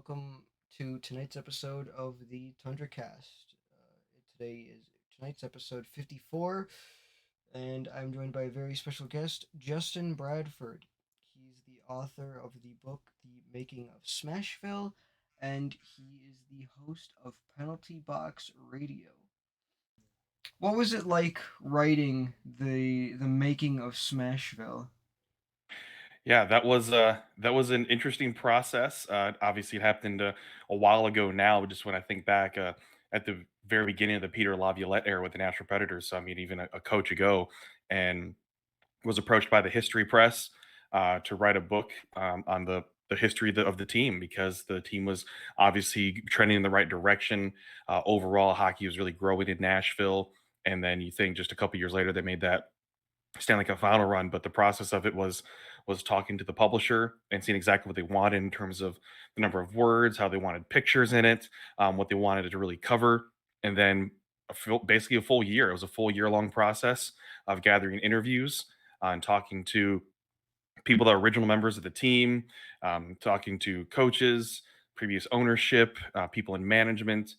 welcome to tonight's episode of the Tundra Cast. Tonight's episode 54, and I'm joined by a very special guest, Justin Bradford. He's the author of the book The Making of Smashville, and he is the host of Penalty Box Radio. What was it like writing the making of Smashville? Yeah, that was an interesting process. Obviously, it happened a while ago now. Just when I think back at the very beginning of the Peter Laviolette era with the Nashville Predators, so I mean, even a coach ago, and was approached by the History Press to write a book on the history of the team because the team was obviously trending in the right direction. Overall, hockey was really growing in Nashville, and then you think just a couple years later they made that Stanley Cup final run, but the process of it was talking to the publisher and seeing exactly what they wanted in terms of the number of words, how they wanted pictures in it, what they wanted it to really cover, and then basically a full year. It was a full year long process of gathering interviews and talking to people that are original members of the team, talking to coaches, previous ownership, people in management,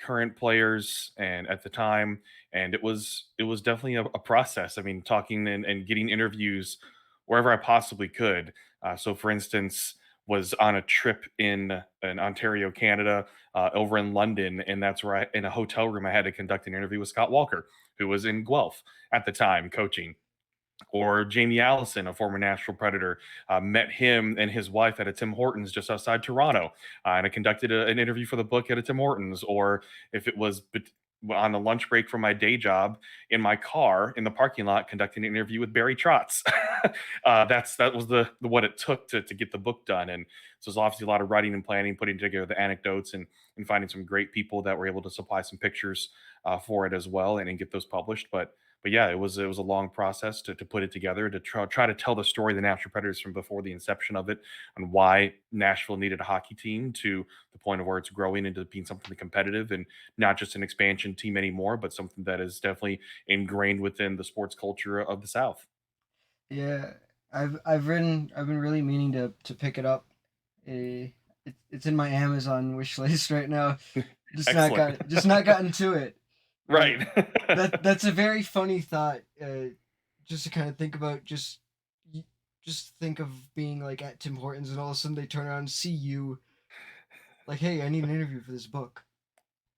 current players, and at the time, and it was definitely a process. I mean, talking and getting interviews wherever I possibly could. So, for instance, was on a trip in Ontario, Canada, over in London, and that's where in a hotel room I had to conduct an interview with Scott Walker, who was in Guelph at the time coaching, or Jamie Allison, a former Nashville Predator, met him and his wife at a Tim Hortons just outside Toronto, and I conducted an interview for the book at a Tim Hortons. Or if it was on a lunch break from my day job in my car in the parking lot, conducting an interview with Barry Trotz. That was the what it took to get the book done, and so there's obviously a lot of writing and planning, putting together the anecdotes, and finding some great people that were able to supply some pictures for it as well, and get those published. But yeah, it was a long process to put it together to try to tell the story of the Nashville Predators from before the inception of it, and why Nashville needed a hockey team to the point of where it's growing into being something competitive and not just an expansion team anymore, but something that is definitely ingrained within the sports culture of the South. Yeah, I've been really meaning to pick it up. It's in my Amazon wish list right now. Excellent. Just not gotten to it. But Right. that's a very funny thought. Just to kind of think about y- just think of being like at Tim Hortons and all of a sudden they turn around and see you like, hey, I need an interview for this book.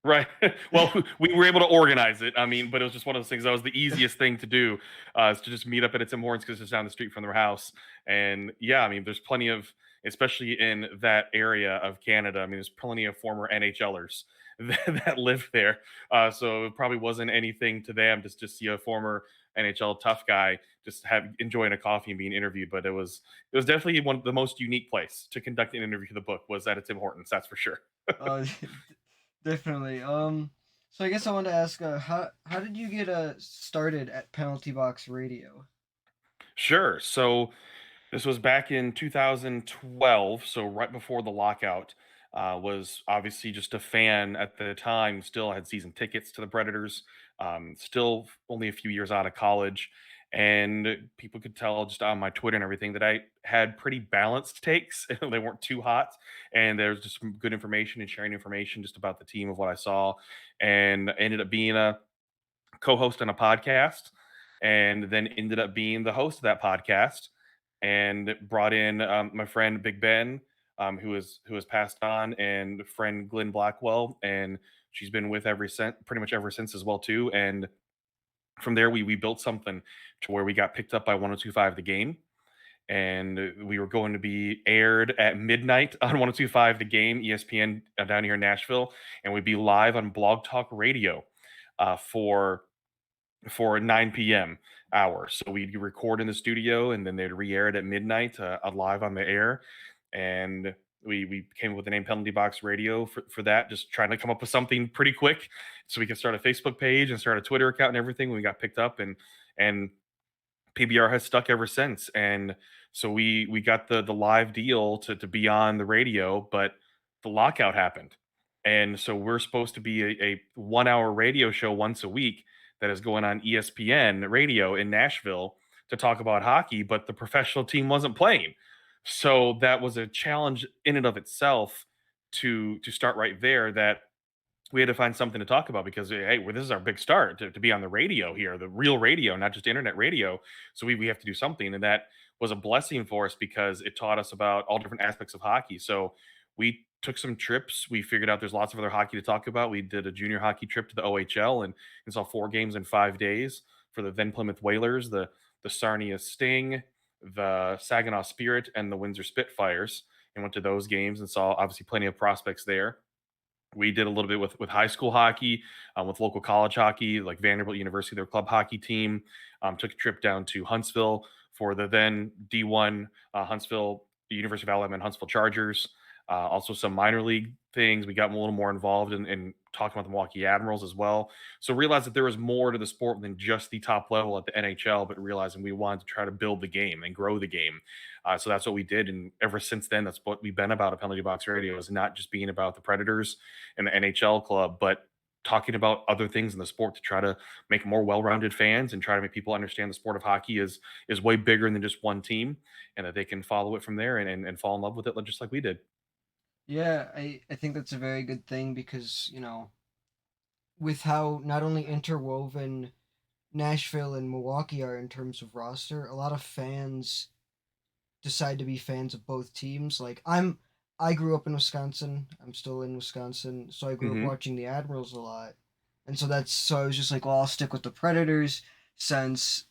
Right. Well, we were able to organize it. I mean, but it was just one of those things. That was the easiest thing to do, is to just meet up at Tim Hortons because it's down the street from their house. And yeah, I mean, there's plenty of, especially in that area of Canada. I mean, there's plenty of former NHLers that live there. So it probably wasn't anything to them to just see a former NHL tough guy just have enjoying a coffee and being interviewed. But it was definitely one of the most unique place to conduct an interview for the book was at a Tim Hortons. That's for sure. uh, Definitely. So I guess I wanted to ask, how did you get started at Penalty Box Radio? Sure. So this was back in 2012, so right before the lockout. Was obviously just a fan at the time. Still had season tickets to the Predators. Still only a few years out of college, and people could tell just on my Twitter and everything that I had pretty balanced takes. They weren't too hot, and there's just some good information and sharing information just about the team of what I saw, and ended up being a co-host on a podcast, and then ended up being the host of that podcast, and brought in my friend Big Ben, who has passed on, and friend Glenn Blackwell, and she's been with every since, pretty much ever since as well too. And from there, we built something to where we got picked up by 1025 The Game, and we were going to be aired at midnight on 1025 The Game, ESPN, down here in Nashville, and we'd be live on Blog Talk Radio for 9 p.m. hour. So we'd record in the studio, and then they'd re-air it at midnight, live on the air. And we came up with the name Penalty Box Radio for that, just trying to come up with something pretty quick so we could start a Facebook page and start a Twitter account and everything when we got picked up. And PBR has stuck ever since. And so we got the live deal to be on the radio, but the lockout happened. And so we're supposed to be a 1 hour radio show once a week that is going on ESPN radio in Nashville to talk about hockey, but the professional team wasn't playing. So that was a challenge in and of itself to start right there that we had to find something to talk about because hey, well, this is our big start to be on the radio here, the real radio, not just internet radio. So we have to do something, and that was a blessing for us because it taught us about all different aspects of hockey. So we took some trips. We figured out there's lots of other hockey to talk about. We did a junior hockey trip to the OHL and saw 4 games in 5 days for the then Plymouth Whalers, the Sarnia Sting, the Saginaw Spirit, and the Windsor Spitfires, and went to those games and saw obviously plenty of prospects there. We did a little bit with high school hockey, with local college hockey, like Vanderbilt University, their club hockey team. Took a trip down to Huntsville for the then D1 Huntsville University of Alabama and Huntsville Chargers. Also, some minor league things. We got a little more involved in talking about the Milwaukee Admirals as well. So realized that there was more to the sport than just the top level at the NHL, but realizing we wanted to try to build the game and grow the game. So that's what we did, and ever since then, that's what we've been about at Penalty Box Radio. Is not just being about the Predators and the NHL club, but talking about other things in the sport to try to make more well-rounded fans and try to make people understand the sport of hockey is way bigger than just one team, and that they can follow it from there and fall in love with it just like we did. Yeah, I think that's a very good thing because, with how not only interwoven Nashville and Milwaukee are in terms of roster, a lot of fans decide to be fans of both teams. I grew up in Wisconsin. I'm still in Wisconsin, so I grew up Hmm. watching the Admirals a lot. And so I was just like, well, I'll stick with the Predators since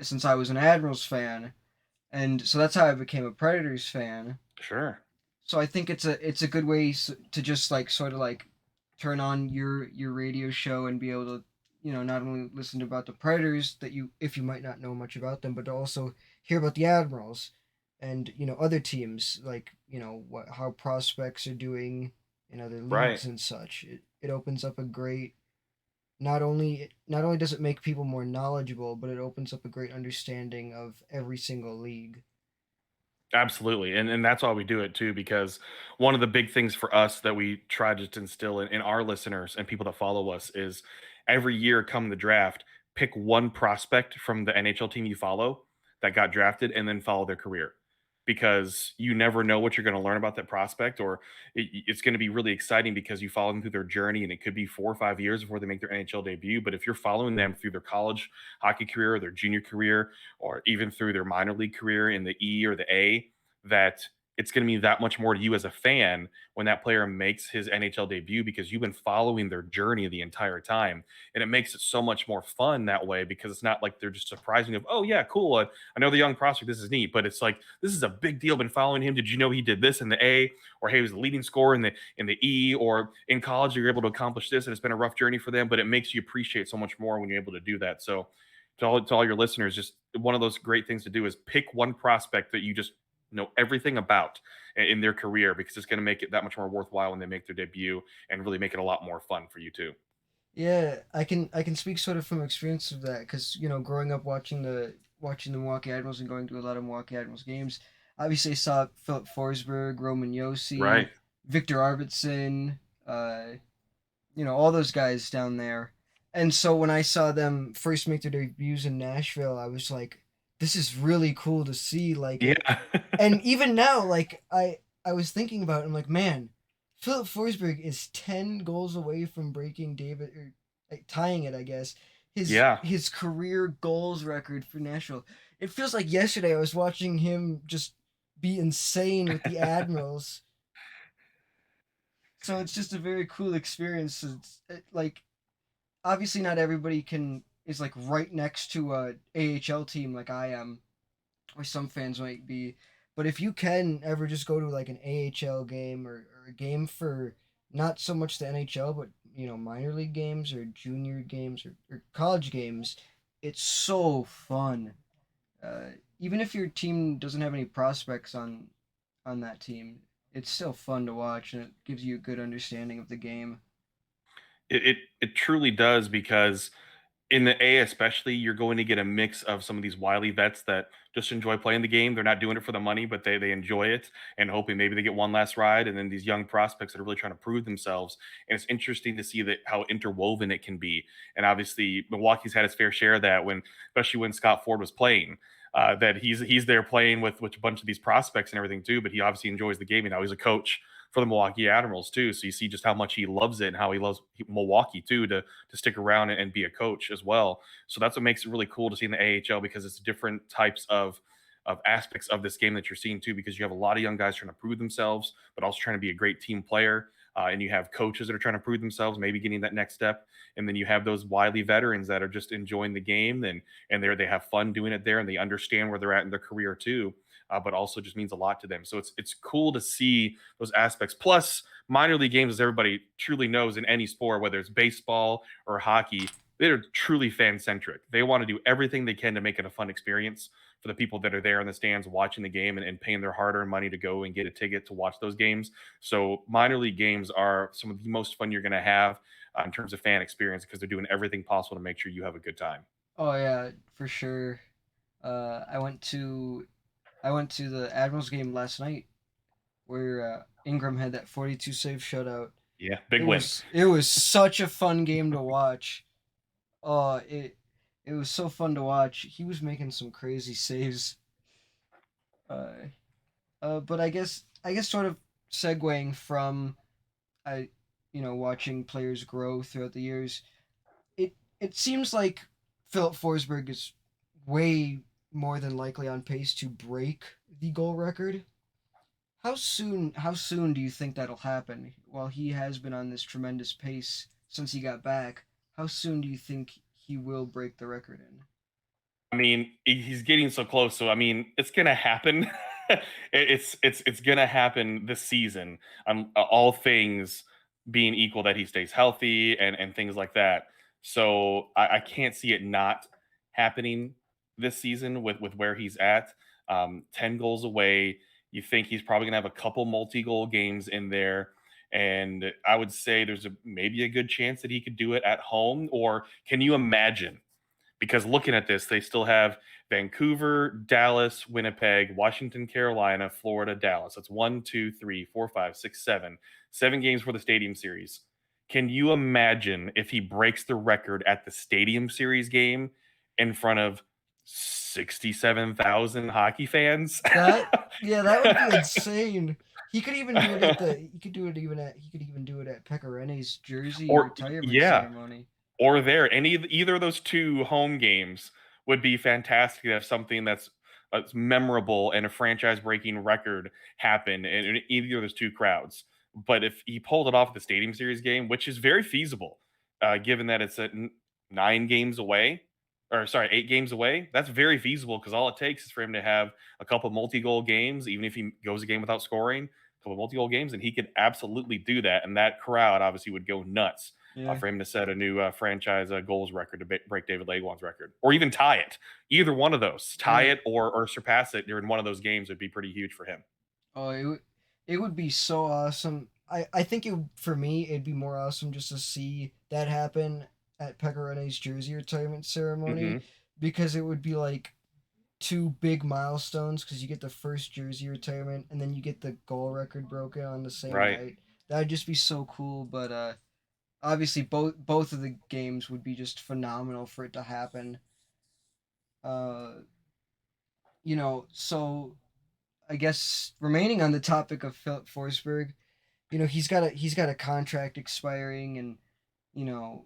since I was an Admirals fan. And so that's how I became a Predators fan. Sure. So I think it's a good way to just like sort of like turn on your radio show and be able to not only listen about the Predators that you if you might not know much about them, but to also hear about the Admirals and other teams like what how prospects are doing in other Right. leagues and such. It opens up a great not only does it make people more knowledgeable, but it opens up a great understanding of every single league. Absolutely. And that's why we do it too, because one of the big things for us that we try to instill in our listeners and people that follow us is every year come the draft, pick one prospect from the NHL team you follow that got drafted and then follow their career. Because you never know what you're going to learn about that prospect, or it's going to be really exciting because you follow them through their journey, and it could be 4 or 5 years before they make their NHL debut. But if you're following them through their college hockey career, their junior career, or even through their minor league career in the E or the A, that it's going to mean that much more to you as a fan when that player makes his NHL debut because you've been following their journey the entire time. And it makes it so much more fun that way because it's not like they're just surprising of, oh, yeah, cool. I know the young prospect. This is neat. But it's like, this is a big deal. Been following him. Did you know he did this in the A? Or hey, he was the leading scorer in the E, or in college, you're able to accomplish this. And it's been a rough journey for them, but it makes you appreciate so much more when you're able to do that. So to all your listeners, just one of those great things to do is pick one prospect that you just know everything about in their career because it's going to make it that much more worthwhile when they make their debut and really make it a lot more fun for you too. Yeah, I can speak sort of from experience of that because growing up watching the Milwaukee Admirals and going to a lot of Milwaukee Admirals games, obviously I saw Philip Forsberg, Roman Right. Yossi, Victor Arvidsson, uh, all those guys down there, and so when I saw them first make their debuts in Nashville, I was like, this is really cool to see. Yeah. And even now, I was thinking about it, I'm like, man, Philip Forsberg is 10 goals away from breaking David or like, tying it, I guess. His Yeah. his career goals record for Nashville. It feels like yesterday I was watching him just be insane with the Admirals. So it's just a very cool experience. Like obviously not everybody can is like right next to a AHL team like I am or some fans might be. But if you can ever just go to like an AHL game or a game for not so much the NHL, but minor league games or junior games or college games, it's so fun. Even if your team doesn't have any prospects on that team, it's still fun to watch and it gives you a good understanding of the game. It truly does because in the A, especially, you're going to get a mix of some of these wily vets that just enjoy playing the game. They're not doing it for the money, but they enjoy it and hoping maybe they get one last ride. And then these young prospects that are really trying to prove themselves. And it's interesting to see that how interwoven it can be. And obviously, Milwaukee's had its fair share of that when, especially when Scott Ford was playing. That he's there playing with a bunch of these prospects and everything too, but he obviously enjoys the game and now he's a coach. for the Milwaukee Admirals too. So you see just how much he loves it and how he loves Milwaukee too to stick around and be a coach as well. So that's what makes it really cool to see in the AHL because it's different types of aspects of this game that you're seeing too, because you have a lot of young guys trying to prove themselves, but also trying to be a great team player. And you have coaches that are trying to prove themselves, maybe getting that next step. And then you have those wily veterans that are just enjoying the game and they have fun doing it there and they understand where they're at in their career too. But also just means a lot to them. So it's cool to see those aspects. Plus, minor league games, as everybody truly knows in any sport, whether it's baseball or hockey, they're truly fan centric. They want to do everything they can to make it a fun experience for the people that are there in the stands watching the game and paying their hard earned money to go and get a ticket to watch those games. So minor league games are some of the most fun you're going to have in terms of fan experience because they're doing everything possible to make sure you have a good time. Oh yeah, for sure. Uh, I went to I went to the Admirals game last night where Ingram had that 42 save shutout. Yeah, It big win. was it was such a fun game to watch. Oh, it was so fun to watch. He was making some crazy saves. Uh, but I guess sort of segueing from I, watching players grow throughout the years. It seems like Philip Forsberg is way more than likely on pace to break the goal record. How soon do you think that'll happen? While he has been on this tremendous pace since he got back, how soon do you think he will break the record in? I mean, he's getting so close. So I mean, it's gonna happen. It's gonna happen this season. All things being equal, that he stays healthy and things like that. So I can't see it not happening this season with where he's at. 10 goals away. You think he's probably gonna have a couple multi-goal games in there. And I would say there's maybe a good chance that he could do it at home. Or can you imagine because looking at this, they still have Vancouver, Dallas, Winnipeg, Washington, Carolina, Florida, Dallas. That's 1, 2, 3, 4, 5, 6, 7. 7 games for the Stadium Series. Can you imagine if he breaks the record at the Stadium Series game in front of 67,000 hockey fans? That Yeah, that would be insane. He could even do it at the. He could even do it at Pecorene's jersey Or, retirement yeah, ceremony. or there. Either of those two home games would be fantastic to have something that's memorable and a franchise-breaking record happen in either of those two crowds. But if he pulled it off at the Stadium Series game, which is very feasible, given that it's at 9 games away, or sorry, 8 games away, that's very feasible because all it takes is for him to have a couple multi-goal games, even if he goes a game without scoring, a couple multi-goal games, and he could absolutely do that. And that crowd obviously would go nuts Yeah, for him to set a new franchise goals record to break David Legwan's record, or even tie it. Either one of those, tie yeah. it or surpass it during one of those games would be pretty huge for him. Oh, it would be so awesome. I think for me it'd be more awesome just to see that happen at Pecorene's jersey retirement ceremony Hmm. because it would be like two big milestones because you get the first jersey retirement and then you get the goal record broken on the same Right. night. That'd just be so cool. But obviously both of the games would be just phenomenal for it to happen. Uh, so I guess remaining on the topic of Philip Forsberg, he's got a contract expiring, and you know,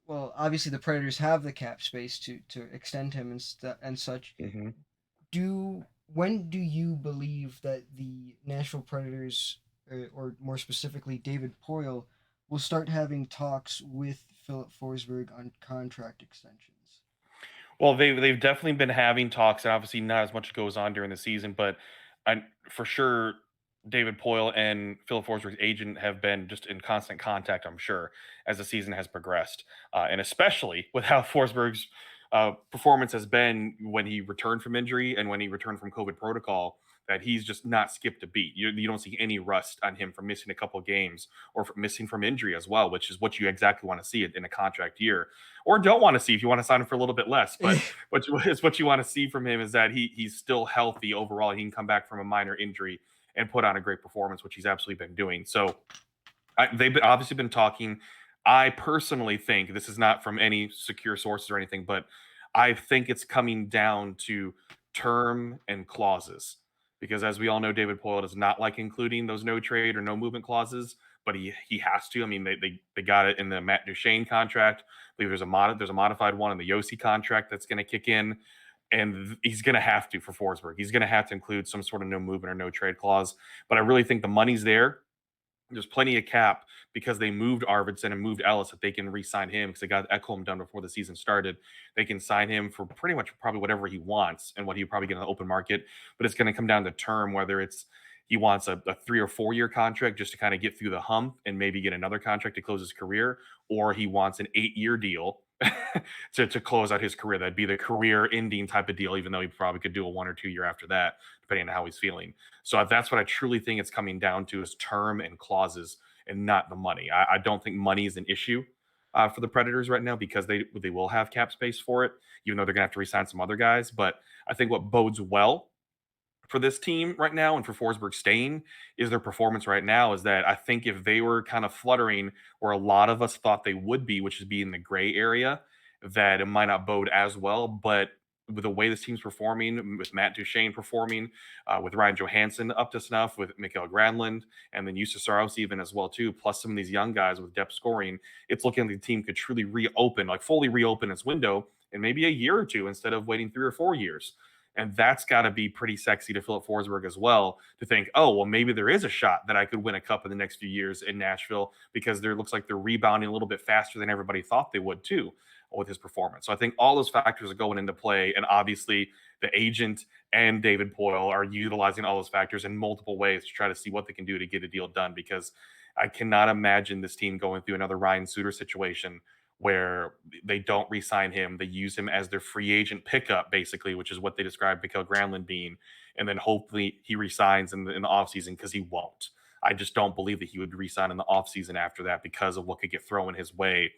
well, obviously the Predators have the cap space to extend him and such. Hmm. When do you believe that the Nashville Predators, or more specifically David Poyle, will start having talks with Philip Forsberg on contract extensions? Well, they've definitely been having talks, and obviously not as much goes on during the season, but for sure, David Poyle and Phil Forsberg's agent have been just in constant contact. I'm sure as the season has progressed, and especially with how Forsberg's performance has been when he returned from injury and when he returned from COVID protocol. That he's just not skipped a beat. You don't see any rust on him from missing a couple games or from missing from injury as well, which is what you exactly want to see it in a contract year or don't want to see if you want to sign him for a little bit less. But what you want to see from him is that he's still healthy overall. He can come back from a minor injury and put on a great performance, which he's absolutely been doing. So they've obviously been talking. I personally think this is not from any secure sources or anything, but I think it's coming down to term and clauses. because as we all know, David Poyle does not like including those no trade or no movement clauses, but he has to. I mean, they got it in the Matt Duchene contract. I believe there's a modified one in the Yossi contract that's going to kick in, and he's going to have to for Forsberg. He's going to have to include some sort of no movement or no trade clause. But I really think the money's there. There's plenty of cap because they moved Arvidsson and moved Ellis that they can re-sign him because they got Ekholm done before the season started. They can sign him for pretty much probably whatever he wants and what he probably get in the open market. But it's going to come down to term, whether it's he wants a 3 or 4 year contract just to kind of get through the hump and maybe get another contract to close his career, or he wants an 8 year deal to close out his career. That'd be the career ending type of deal, even though he probably could do a 1 or 2 year after that, depending on how he's feeling. So that's what I truly think it's coming down to is term and clauses and not the money. I don't think money is an issue for the Predators right now because they will have cap space for it, even though they're going to have to resign some other guys. But I think what bodes well for this team right now and for Forsberg staying is their performance right now. Is that I think if they were kind of fluttering where a lot of us thought they would be, which is be in the gray area, that it might not bode as well. But with the way this team's performing, with Matt Duchene performing, with Ryan Johansson up to snuff, with Mikael Granlund, and then Justus Saros even as well too, plus some of these young guys with depth scoring, it's looking like the team could truly reopen, like fully reopen its window in maybe a year or two instead of waiting 3 or 4 years. And that's got to be pretty sexy to Philip Forsberg as well to think, oh, well, maybe there is a shot that I could win a cup in the next few years in Nashville because there looks like they're rebounding a little bit faster than everybody thought they would too with his performance. So I think all those factors are going into play. And obviously, the agent and David Poyle are utilizing all those factors in multiple ways to try to see what they can do to get a deal done because I cannot imagine this team going through another Ryan Suter situation where they don't re-sign him. They use him as their free agent pickup, basically, which is what they described Mikael Granlund being. And then hopefully he resigns in the offseason because he won't. I just don't believe that he would resign in the offseason after that because of what could get thrown his way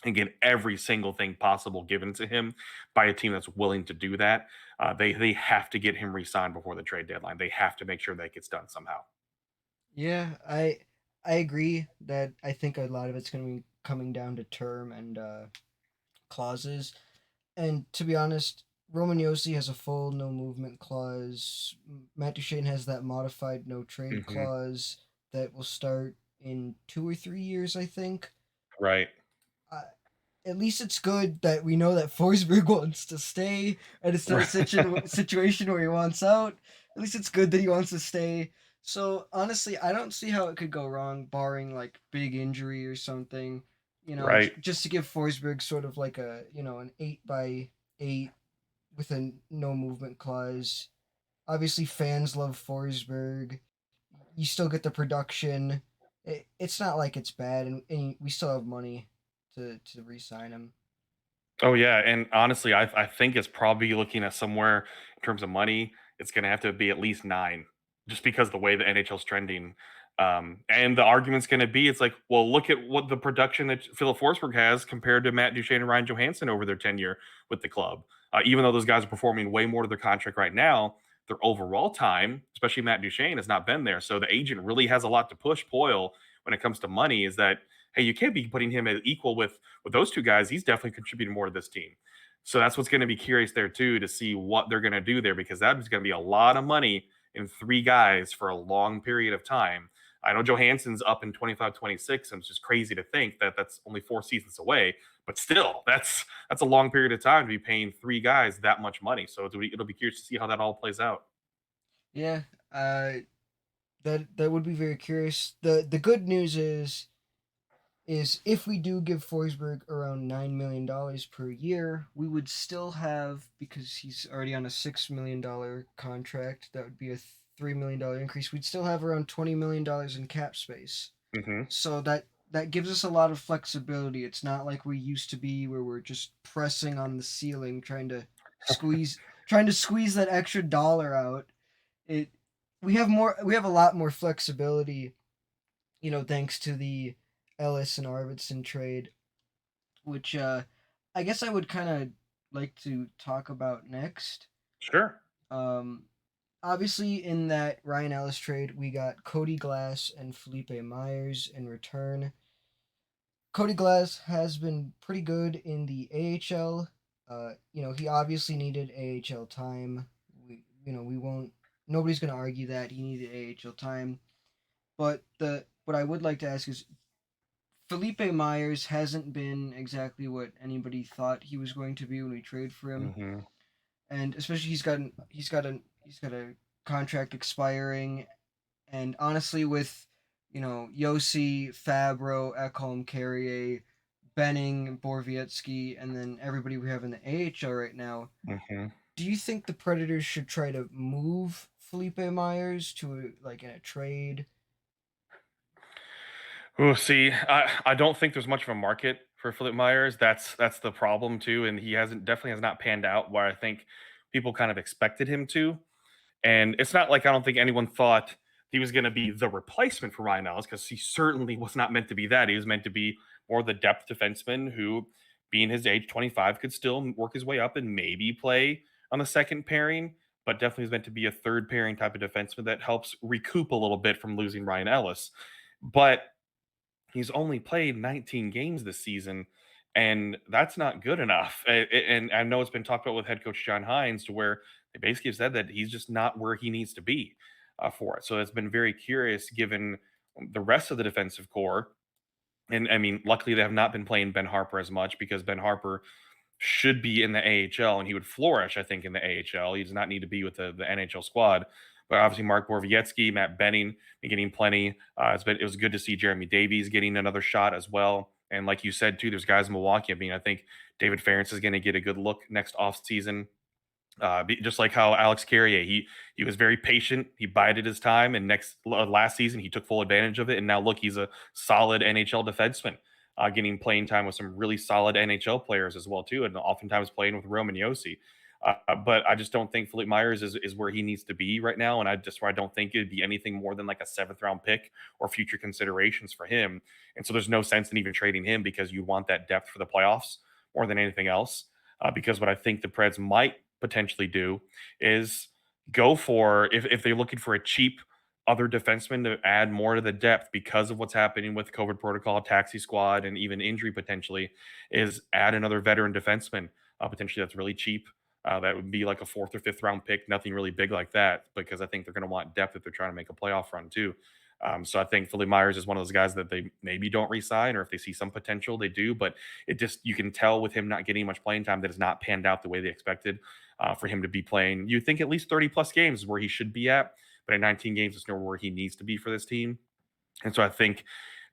and get every single thing possible given to him by a team that's willing to do that. They have to get him re-signed before the trade deadline. They have to make sure that gets done somehow. Yeah, I agree that I think a lot of it's going to be coming down to term and clauses. And to be honest, Roman Yossi has a full no movement clause. Matt Duchene has that modified no trade Hmm. clause that will start in 2 or 3 years, I think. Right. Uh, at least it's good that we know that Forsberg wants to stay, and it's not a situation where he wants out. At least it's good that he wants to stay. So honestly, I don't see how it could go wrong, barring like big injury or something. Right. Just to give Forsberg sort of like a an 8 by 8 with a no movement clause. Obviously, fans love Forsberg. You still get the production. It's not like it's bad, and we still have money to re-sign him. Oh yeah, and honestly, I think it's probably looking at somewhere in terms of money, it's going to have to be at least 9, just because the way the NHL's trending. And the argument's going to be, it's like, well, look at what the production that Philip Forsberg has compared to Matt Duchene and Ryan Johansson over their tenure with the club. Even though those guys are performing way more to their contract right now, their overall time, especially Matt Duchene, has not been there. So the agent really has a lot to push Poyle when it comes to money. Is that hey, you can't be putting him at equal with those two guys. He's definitely contributing more to this team. So that's what's going to be curious there too to see what they're going to do there because that is going to be a lot of money in 3 guys for a long period of time. I know Johansson's up in 25, 26, and it's just crazy to think that that's only 4 seasons away. But still, that's a long period of time to be paying 3 guys that much money. So it'll be curious to see how that all plays out. Yeah, that would be very curious. The good news is if we do give Forsberg around $9 million per year, we would still have, because he's already on a $6 million contract, that would be a $3 million increase. We'd still have around $20 million in cap space. Hmm. So that gives us a lot of flexibility. It's not like we used to be where we're just pressing on the ceiling squeeze trying to squeeze that extra dollar out. It we have a lot more flexibility, thanks to the Ellis and Arvidsson trade, which I guess I would kind of like to talk about next. Sure. Um, Obviously, in that Ryan Ellis trade, we got Cody Glass and Felipe Myers in return. Cody Glass has been pretty good in the AHL. He obviously needed AHL time. We won't. Nobody's going to argue that he needed AHL time. But the what I would like to ask is, Felipe Myers hasn't been exactly what anybody thought he was going to be when we trade for him, Hmm. and especially he's got a contract expiring, and honestly, with Yossi, Fabro, Ekholm, Carrier, Benning, Borvietsky, and then everybody we have in the AHL right now, Hmm. do you think the Predators should try to move Felipe Myers to like in a trade? We'll see. I don't think there's much of a market for Philip Myers. That's the problem too, and he hasn't definitely has not panned out where I think people kind of expected him to. And it's not like I don't think anyone thought he was going to be the replacement for Ryan Ellis because he certainly was not meant to be that. He was meant to be more the depth defenseman who, being his age 25, could still work his way up and maybe play on the second pairing, but definitely is meant to be a third pairing type of defenseman that helps recoup a little bit from losing Ryan Ellis. But he's only played 19 games this season, and that's not good enough. And I know it's been talked about with head coach John Hines to where they basically have said that he's just not where he needs to be for it. So it's been very curious given the rest of the defensive core. And I mean, luckily they have not been playing Ben Harper as much because Ben Harper should be in the AHL and he would flourish, I think, in the AHL. He does not need to be with the NHL squad. But obviously, Mark Borowiecki, Matt Benning, been getting plenty. It was good to see Jeremy Davies getting another shot as well. And like you said, too, there's guys in Milwaukee. I mean, I think David Ference is going to get a good look next offseason. Just like how Alex Carrier, he was very patient. He bided his time, and last season he took full advantage of it. And now look, he's a solid NHL defenseman, getting playing time with some really solid NHL players as well too, and oftentimes playing with Roman Yossi. But I just don't think Philippe Myers is where he needs to be right now, and I don't think it'd be anything more than like a seventh round pick or future considerations for him. And so there's no sense in even trading him because you want that depth for the playoffs more than anything else. Because what I think the Preds might potentially do is go for if they're looking for a cheap other defenseman to add more to the depth because of what's happening with COVID protocol, taxi squad, and even injury potentially, is add another veteran defenseman potentially that's really cheap. That would be like a fourth or fifth round pick, nothing really big like that, because I think they're going to want depth if they're trying to make a playoff run too. So I think Philly Myers is one of those guys that they maybe don't resign, or if they see some potential, they do. But it just you can tell with him not getting much playing time that has not panned out the way they expected for him to be playing. You think at least 30 plus games is where he should be at, but at 19 games, it's nowhere where he needs to be for this team. And so I think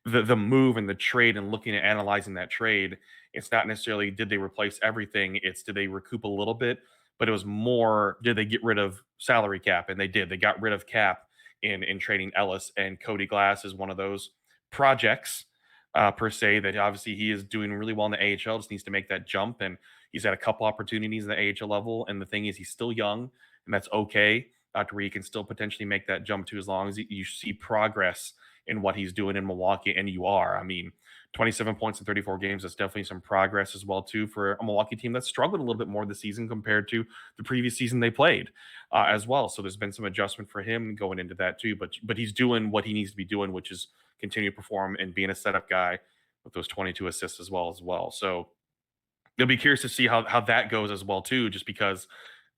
the move and the trade and looking at analyzing that trade, it's not necessarily did they replace everything, it's did they recoup a little bit, but it was more did they get rid of salary cap, and they did. They got rid of cap in trading Ellis, and Cody Glass is one of those projects per se that obviously he is doing really well in the AHL, just needs to make that jump, and he's had a couple opportunities in the AHL level, and the thing is he's still young, and that's okay. To where he can still potentially make that jump to as long as you see progress in what he's doing in Milwaukee, and you are. I mean, 27 points in 34 games is definitely some progress as well too for a Milwaukee team that's struggled a little bit more this season compared to the previous season they played as well. So there's been some adjustment for him going into that too. But he's doing what he needs to be doing, which is continue to perform and being a setup guy with those 22 assists as well. So you'll be curious to see how that goes as well too, just because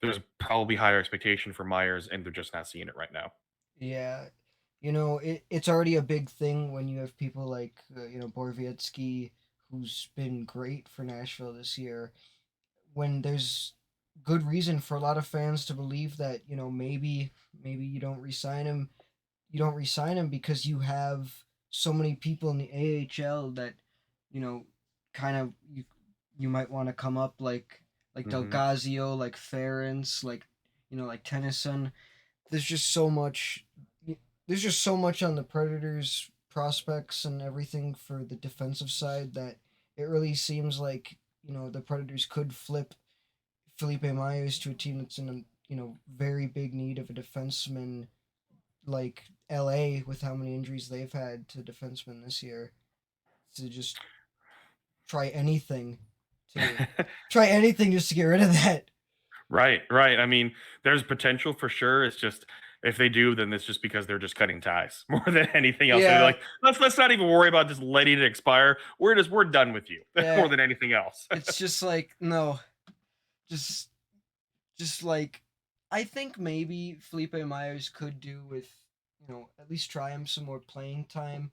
there's probably higher expectation for Myers and they're just not seeing it right now. Yeah, it's already a big thing when you have people like Borvietsky, who's been great for Nashville this year. When there's good reason for a lot of fans to believe that maybe you don't resign him because you have so many people in the AHL that you know kind of you might want to come up like Hmm. Delgazio, like Ference, like Tennyson. There's just so much there's just so much on the Predators prospects and everything for the defensive side that it really seems like the Predators could flip Felipe Myers to a team that's in very big need of a defenseman, like LA with how many injuries they've had to defensemen this year, to just try anything to try anything just to get rid of that. Right, right. I mean, there's potential for sure. It's just if they do, then it's just because they're just cutting ties more than anything else. They're Yeah, like, let's not even worry about just letting it expire. We're done with you more yeah. than anything else. It's just like no, just just like I think maybe Felipe Myers could do with, at least try him some more playing time.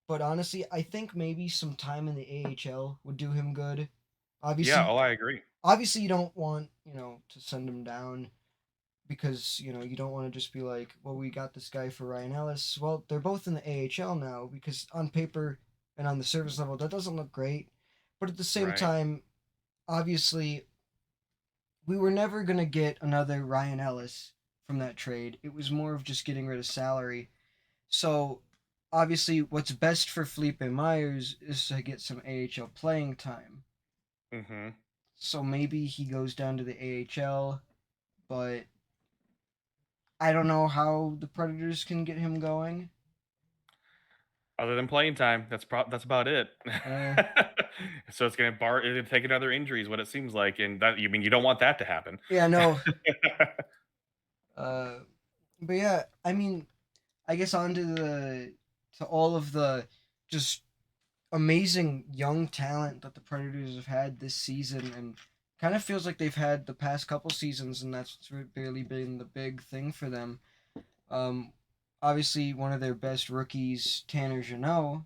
But honestly, I think maybe some time in the AHL would do him good. Yeah, Obviously, oh, I agree. obviously you don't want, to send him down because, you don't want to just be like, well, we got this guy for Ryan Ellis. Well, they're both in the AHL now because on paper and on the surface level, that doesn't look great. But at the same Right. time, obviously, we were never going to get another Ryan Ellis from that trade. It was more of just getting rid of salary. So, obviously, what's best for Felipe Myers is to get some AHL playing time. Mhm. So maybe he goes down to the AHL, but I don't know how the Predators can get him going. Other than playing time, that's about it. Uh, So it'll take another injury is what it seems like, and that you mean you don't want that to happen. yeah, no. Uh, but yeah, I mean, I guess on to all of the just amazing young talent that the Predators have had this season, and kind of feels like they've had the past couple seasons, and that's really been the big thing for them. Um, Obviously, one of their best rookies, Tanner Jeanneau,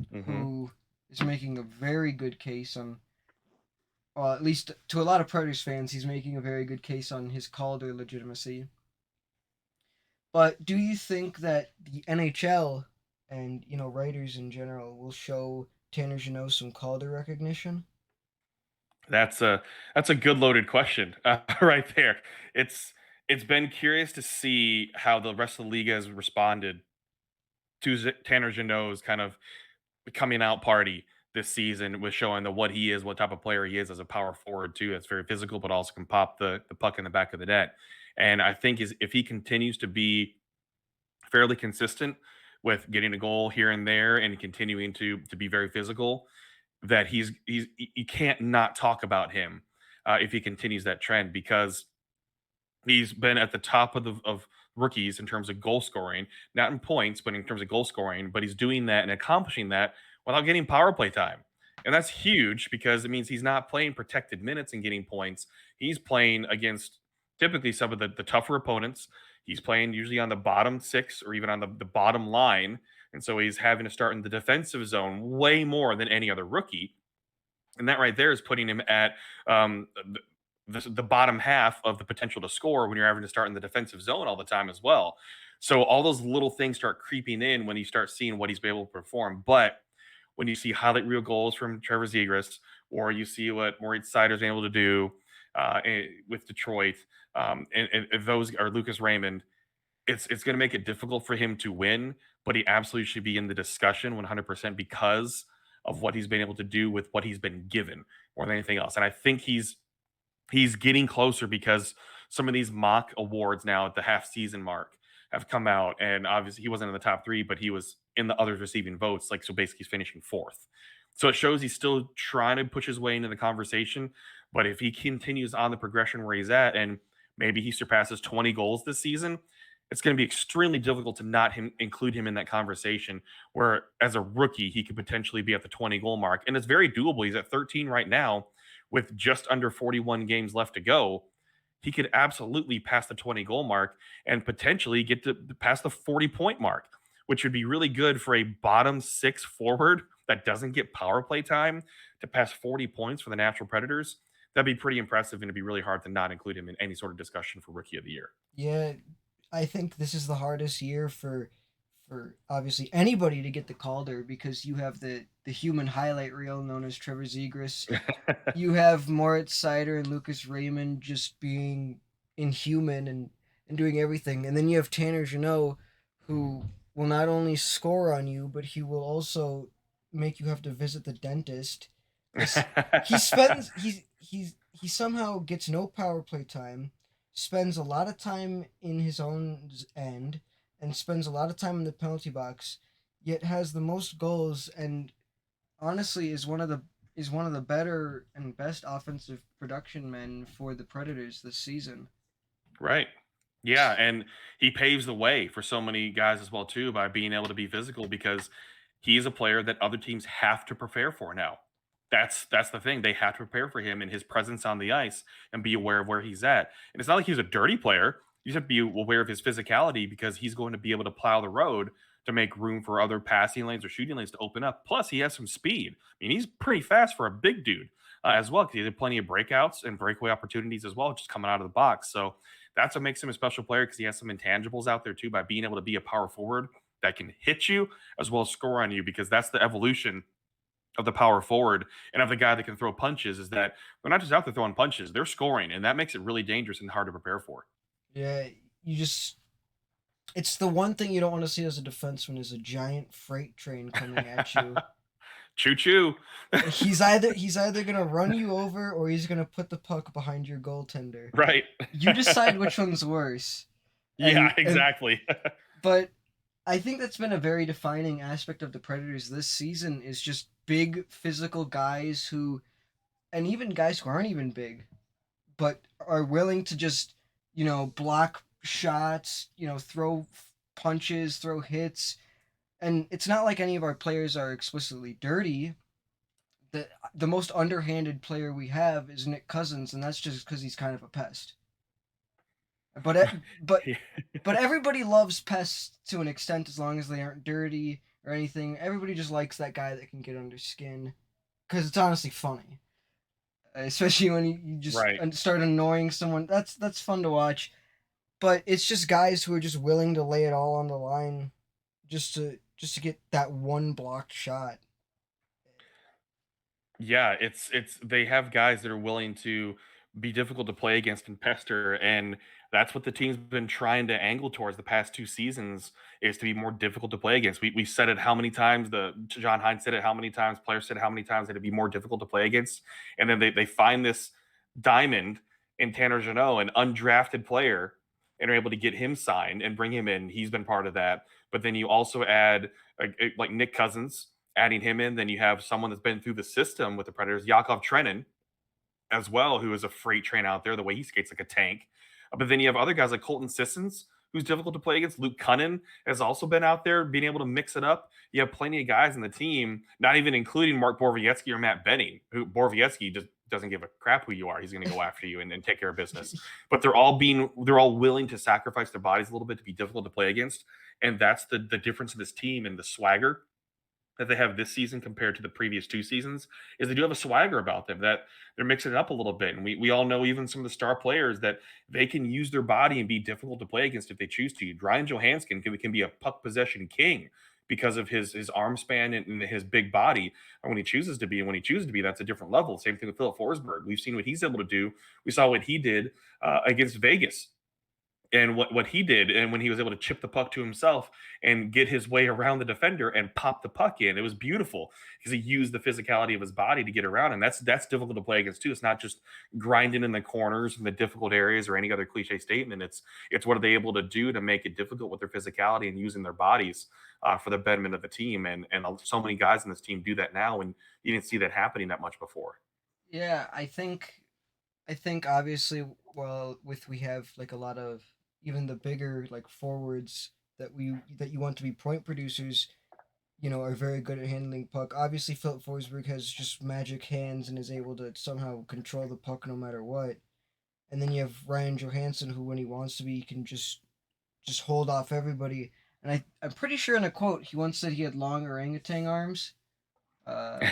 Mhm. who is making a very good case on, well, at least to a lot of Predators fans, he's making a very good case on his Calder legitimacy. But do you think that the NHL and writers in general will show Tanner Jeannot some Calder recognition? That's a good loaded question, right there. It's it's been curious to see how the rest of the league has responded to Tanner Jeannot's kind of coming out party this season with showing the what he is, what type of player he is as a power forward too. That's very physical, but also can pop the puck in the back of the net. And I think is if he continues to be fairly consistent with getting a goal here and there and continuing to be very physical, that he's you can't not talk about him if he continues that trend because he's been at the top of rookies in terms of goal scoring, not in points, but in terms of goal scoring. But he's doing that and accomplishing that without getting power play time. And that's huge because it means he's not playing protected minutes and getting points. He's playing against typically some of the tougher opponents. He's playing usually on the bottom six or even on the bottom line. And so he's having to start in the defensive zone way more than any other rookie, and that right there is putting him at the bottom half of the potential to score when you're having to start in the defensive zone all the time as well. So all those little things start creeping in when you start seeing what he's been able to perform. But when you see highlight reel goals from Trevor Zegras, or you see what Moritz Seider's been able to do with Detroit, and those are Lucas Raymond, it's going to make it difficult for him to win, but he absolutely should be in the discussion 100% because of what he's been able to do with what he's been given more than anything else. And I think he's getting closer because some of these mock awards now at the half season mark have come out, and obviously he wasn't in the top three, but he was in the others receiving votes. Like so, basically, he's finishing fourth. So it shows he's still trying to push his way into the conversation. But if he continues on the progression where he's at, and maybe he surpasses 20 goals this season, it's going to be extremely difficult to not include him in that conversation. Where as a rookie, he could potentially be at the 20 goal mark, and it's very doable. He's at 13 right now with just under 41 games left to go. He could absolutely pass the 20 goal mark and potentially get to past the 40-point mark, which would be really good for a bottom six forward that doesn't get power play time to pass 40 points for the Nashville Predators. That'd be pretty impressive, and it'd be really hard to not include him in any sort of discussion for Rookie of the Year. Yeah, I think this is the hardest year for obviously anybody to get the Calder because you have the human highlight reel known as Trevor Zegras. You have Moritz Seider and Lucas Raymond just being inhuman and doing everything. And then you have Tanner Jeannot, who will not only score on you, but he will also make you have to visit the dentist. This he spends he somehow gets no power play time, spends a lot of time in his own end, and spends a lot of time in the penalty box, yet has the most goals and honestly is one of the better and best offensive production men for the Predators this season. Right. Yeah, and he paves the way for so many guys as well too by being able to be physical because he is a player that other teams have to prepare for now. That's the thing. They have to prepare for him and his presence on the ice and be aware of where he's at. And it's not like he's a dirty player. You just have to be aware of his physicality because he's going to be able to plow the road to make room for other passing lanes or shooting lanes to open up. Plus, he has some speed. I mean, he's pretty fast for a big dude as well because he had plenty of breakouts and breakaway opportunities as well, just coming out of the box. So that's what makes him a special player because he has some intangibles out there too by being able to be a power forward that can hit you as well as score on you because that's the evolution of the power forward and of the guy that can throw punches is that they're not just out there throwing punches, they're scoring, and that makes it really dangerous and hard to prepare for. Yeah, you just it's the one thing you don't want to see as a defenseman is a giant freight train coming at you. Choo choo. He's either gonna run you over or he's gonna put the puck behind your goaltender. Right. You decide which one's worse. Yeah, And exactly. but I think that's been a very defining aspect of the Predators this season is just big physical guys who and even guys who aren't even big but are willing to just, block shots, throw punches, throw hits. And it's not like any of our players are explicitly dirty. The most underhanded player we have is Nick Cousins, and that's just because he's kind of a pest. But but Yeah. but everybody loves pests to an extent as long as they aren't dirty or anything. Everybody just likes that guy that can get under skin because it's honestly funny, especially when you just Right. start annoying someone. That's fun to watch. But it's just guys who are just willing to lay it all on the line just to get that one blocked shot. Yeah, it's they have guys that are willing to be difficult to play against and pester, and that's what the team's been trying to angle towards the past 2 seasons is to be more difficult to play against. We said it how many times, the John Hines said it how many times, players said it how many times that it'd be more difficult to play against, and then they find this diamond in Tanner Jeanneau, an undrafted player, and are able to get him signed and bring him in. He's been part of that, but then you also add, like Nick Cousins, adding him in. Then you have someone that's been through the system with the Predators, Yakov Trenin, as well, who is a freight train out there, the way he skates like a tank. But then you have other guys like Colton Sissons, who's difficult to play against. Luke Cunnin has also been out there being able to mix it up. You have plenty of guys in the team, not even including Mark Borowiecki or Matt Benning, who Borowiecki just doesn't give a crap who you are. He's going to go after you and take care of business. But they're all willing to sacrifice their bodies a little bit to be difficult to play against. And that's the difference in this team and the swagger that they have this season compared to the previous 2 seasons is they do have a swagger about them that they're mixing it up a little bit. And we all know even some of the star players that they can use their body and be difficult to play against if they choose to. Ryan Johansson can be a puck possession king because of his arm span and his big body. And when he chooses to be, and when he chooses to be, that's a different level. Same thing with Philip Forsberg. We've seen what he's able to do. We saw what he did against Vegas and what he did and when he was able to chip the puck to himself and get his way around the defender and pop the puck in, it was beautiful because he used the physicality of his body to get around, and that's difficult to play against too. It's not just grinding in the corners and the difficult areas or any other cliche statement. It's what are they able to do to make it difficult with their physicality and using their bodies for the betterment of the team, and so many guys in this team do that now, and you didn't see that happening that much before. Yeah, I think obviously, well, with we have like a lot of even the bigger like forwards that you want to be point producers, are very good at handling puck. Obviously, Philip Forsberg has just magic hands and is able to somehow control the puck no matter what. And then you have Ryan Johansson, who when he wants to be, he can just hold off everybody. And I'm pretty sure in a quote he once said he had long orangutan arms. Uh,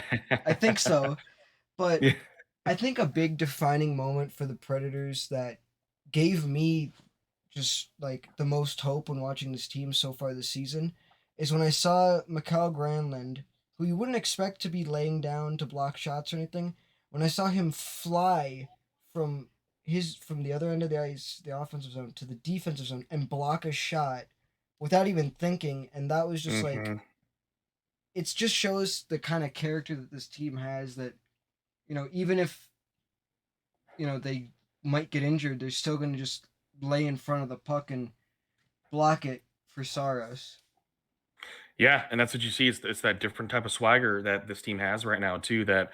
I think so, but Yeah. I think a big defining moment for the Predators that gave me just like the most hope when watching this team so far this season is when I saw Mikael Granlund, who you wouldn't expect to be laying down to block shots or anything. When I saw him fly from from the other end of the ice, the offensive zone to the defensive zone and block a shot without even thinking, and that was just like Mhm. it just shows the kind of character that this team has that even if they might get injured, they're still going to just lay in front of the puck and block it for Saros. Yeah, and that's what you see. It's that different type of swagger that this team has right now too. That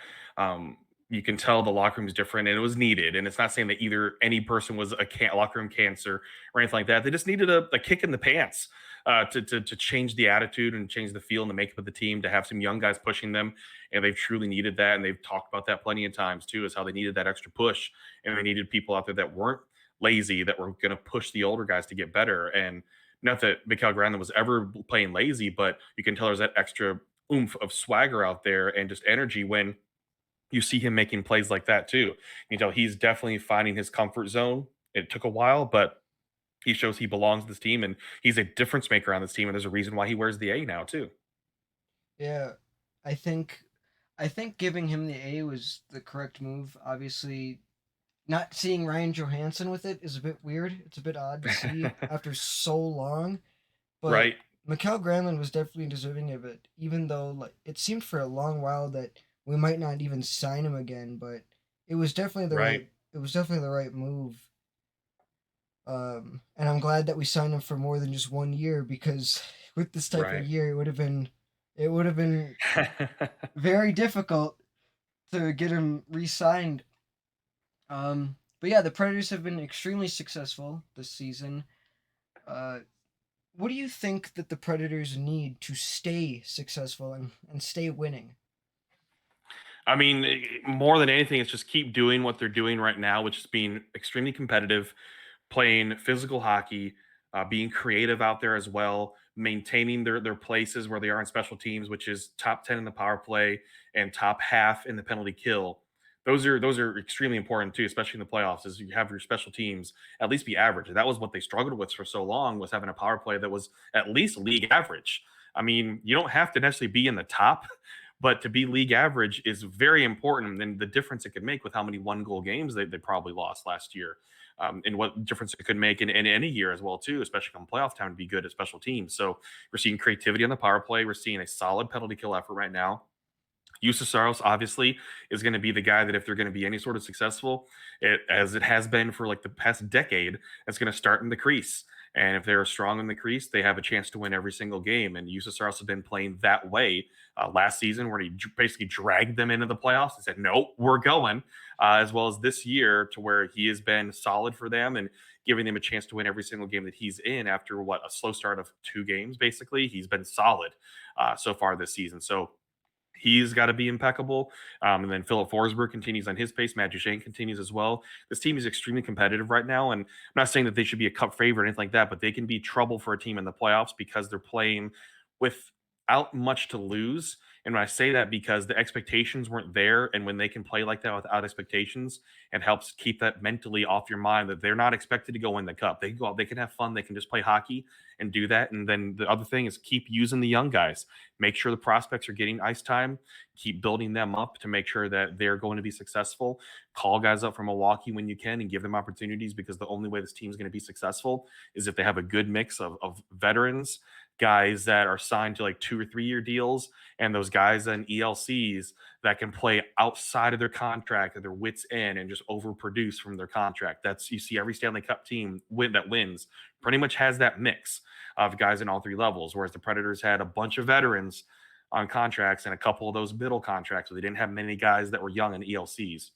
you can tell the locker room is different, and it was needed. And it's not saying that either any person was a locker room cancer or anything like that. They just needed a kick in the pants to change the attitude and change the feel and the makeup of the team, to have some young guys pushing them, and they've truly needed that. And they've talked about that plenty of times too, is how they needed that extra push, and they needed people out there that weren't lazy, that were going to push the older guys to get better. And not that Mikael Granlund was ever playing lazy, but you can tell there's that extra oomph of swagger out there and just energy when you see him making plays like that too. You know, he's definitely finding his comfort zone. It took a while, but he shows he belongs to this team, and he's a difference maker on this team. And there's a reason why he wears the A now too. Yeah, I think I think giving him the A was the correct move. Obviously, not seeing Ryan Johansson with it is a bit weird. It's a bit odd to see after so long, but Right, Mikael Granlund was definitely deserving of it, even though like it seemed for a long while that we might not even sign him again, but it was definitely the right, right move. And I'm glad that we signed him for more than just 1 year because with this type of right. year, it would have been very difficult to get him re-signed. But yeah, the Predators have been extremely successful this season. Uh, what do you think that the Predators need to stay successful and stay winning? I mean, more than anything, it's just keep doing what they're doing right now, which is being extremely competitive, playing physical hockey, being creative out there as well, maintaining their places where they are in special teams, which is top 10 in the power play and top half in the penalty kill. Those are extremely important too, especially in the playoffs. Is you have your special teams at least be average. And that was what they struggled with for so long, was having a power play that was at least league average. I mean, you don't have to necessarily be in the top, but to be league average is very important. And the difference it could make with how many 1 goal games they probably lost last year, and what difference it could make in any year as well too, especially come playoff time, to be good at special teams. So we're seeing creativity on the power play. We're seeing a solid penalty kill effort right now. Saros obviously is going to be the guy that, if they're going to be any sort of successful, as it has been for like the past decade, it's going to start in the crease. And if they're strong in the crease, they have a chance to win every single game. And Saros has been playing that way last season, where he basically dragged them into the playoffs and said, "No, we're going." As well as this year, to where he has been solid for them and giving them a chance to win every single game that he's in after what, a slow start of 2 games. Basically, he's been solid so far this season. So he's got to be impeccable. And then Philip Forsberg continues on his pace. Matt Duchene continues as well. This team is extremely competitive right now. And I'm not saying that they should be a cup favorite or anything like that, but they can be trouble for a team in the playoffs because they're playing without much to lose. And when I say that, because the expectations weren't there, and when they can play like that without expectations, it helps keep that mentally off your mind, that they're not expected to go win the cup. They can go out, they can have fun, they can just play hockey and do that. And then the other thing is keep using the young guys. Make sure the prospects are getting ice time. Keep building them up to make sure that they're going to be successful. Call guys up from Milwaukee when you can and give them opportunities, because the only way this team is going to be successful is if they have a good mix of veterans, guys that are signed to like 2 or 3 year deals, and those guys in ELCs that can play outside of their contract at their wits end and just overproduce from their contract. That's, you see every Stanley Cup team that wins pretty much has that mix of guys in all 3 levels. Whereas the Predators had a bunch of veterans on contracts and a couple of those middle contracts, so they didn't have many guys that were young in ELCs.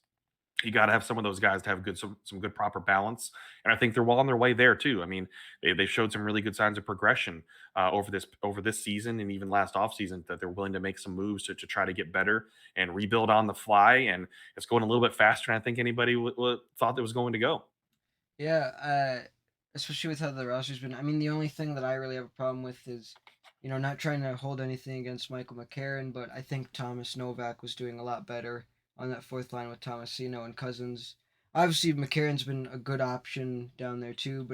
You got to have some of those guys to have some good proper balance, and I think they're well on their way there too. I mean, they showed some really good signs of progression over this season, and even last offseason, that they're willing to make some moves to try to get better and rebuild on the fly, and it's going a little bit faster than I think anybody thought it was going to go. Yeah, especially with how the roster's been. I mean, the only thing that I really have a problem with is, not trying to hold anything against Michael McCarron, but I think Thomas Novak was doing a lot better on that fourth line with Tomasino and Cousins. Obviously, McCarron's been a good option down there too,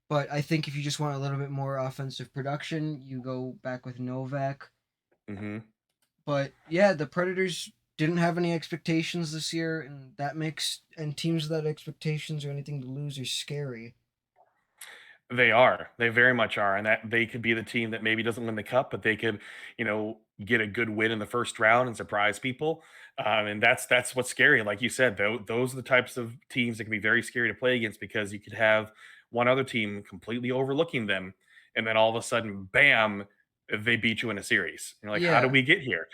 but I think if you just want a little bit more offensive production, you go back with Novak. Hmm. But yeah, the Predators didn't have any expectations this year, and that makes and teams without expectations or anything to lose are scary. They are. They very much are, and that they could be the team that maybe doesn't win the cup, but they could, get a good win in the first round and surprise people. And that's what's scary. Like you said, those are the types of teams that can be very scary to play against, because you could have one other team completely overlooking them, and then all of a sudden, bam, they beat you in a series. You're like, how did Yeah, we get here?